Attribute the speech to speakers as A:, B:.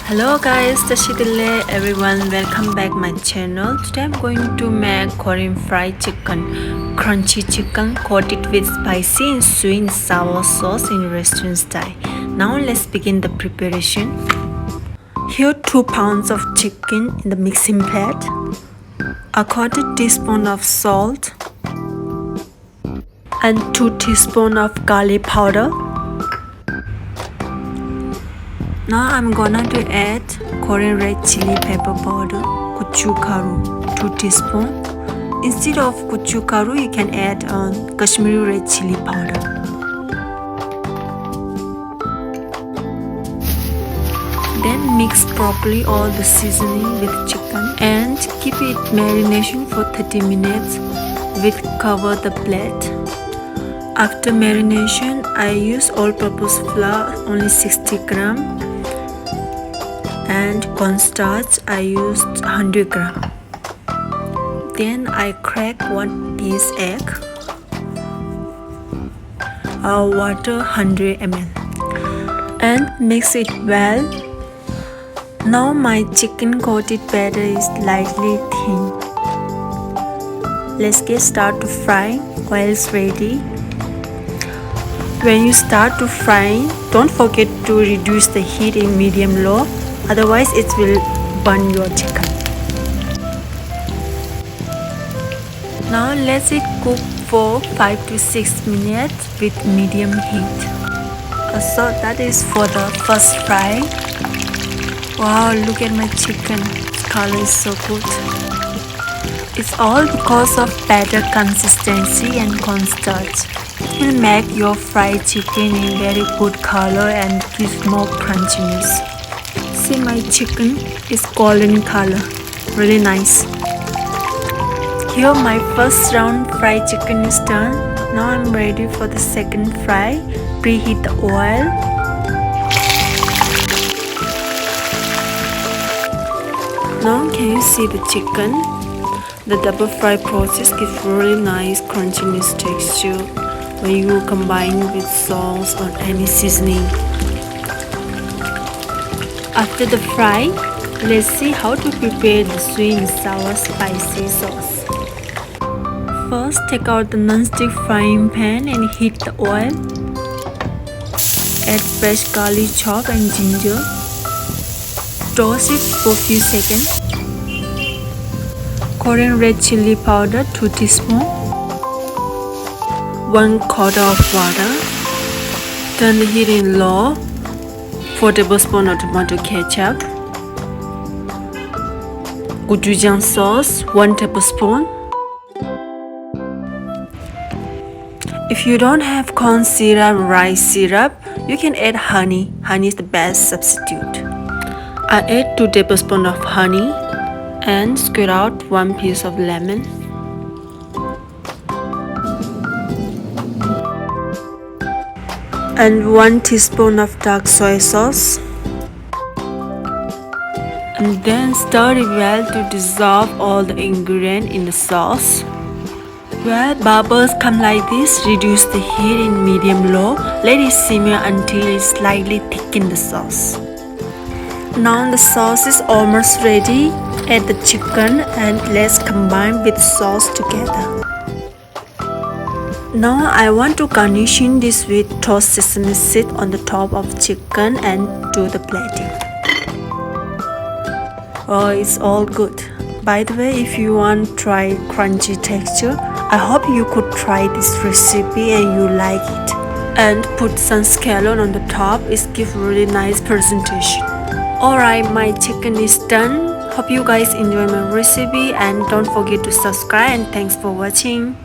A: Hello guys, Tashidile everyone, welcome back my channel. Today I'm going to make Korean fried chicken, crunchy chicken coated with spicy and sweet and sour sauce in restaurant style. Now let's begin the preparation. Here 2 pounds of chicken in the mixing plate, a quarter teaspoon of salt and 2 teaspoons of garlic powder. Now I'm gonna to add Korean red chili pepper powder, Gochujan 2 teaspoons. Instead of Gochujan, you can add Kashmiri red chili powder. Then mix properly all the seasoning with chicken and keep it marination for 30 minutes with cover the plate. After marination, I use all-purpose flour only 60 grams. And cornstarch I used 100 grams. Then I crack 1 piece egg, water 100 ml and mix it well. Now my chicken coated batter is lightly thin. Let's get started to fry. Oil is ready. When you start to fry, don't forget to reduce the heat in medium-low. Otherwise it will burn your chicken. Now let it cook for 5 to 6 minutes with medium heat. So that is for the first fry. Wow, look at my chicken. Its color is so good. It's all because of better consistency and cornstarch. It will make your fried chicken in very good color and give more crunchiness. See, my chicken is golden color, really nice. Here my first round fried chicken is done. Now I'm ready for the second fry. Preheat the oil. Now can you see the chicken? The double fry process gives really nice crunchiness texture when you combine with sauce or any seasoning. After the fry, let's see how to prepare the sweet and sour spicy sauce. First, take out the non-stick frying pan and heat the oil. Add fresh garlic chop and ginger. Toast it for a few seconds. Korean red chili powder 2 teaspoons. 1/4 of water. Turn the heat in low. 4 tablespoons of tomato ketchup, Gochujan sauce 1 tablespoon. If you don't have corn syrup or rice syrup, you can add honey. Honey is the best substitute. I add 2 tablespoons of honey and squeeze out 1 piece of lemon. And 1 teaspoon of dark soy sauce, and then stir it well to dissolve all the ingredients in the sauce. When bubbles come like this, reduce the heat in medium-low. Let it simmer until it slightly thicken the sauce. Now the sauce is almost ready. Add the chicken and let's combine with sauce together. Now I want to garnishing this with toasted sesame seed on the top of chicken and do the plating. Oh, it's all good. By the way, if you want to try crunchy texture, I hope you could try this recipe and you like it. And put some scallop on the top. It gives really nice presentation. Alright, my chicken is done. Hope you guys enjoy my recipe and don't forget to subscribe and thanks for watching.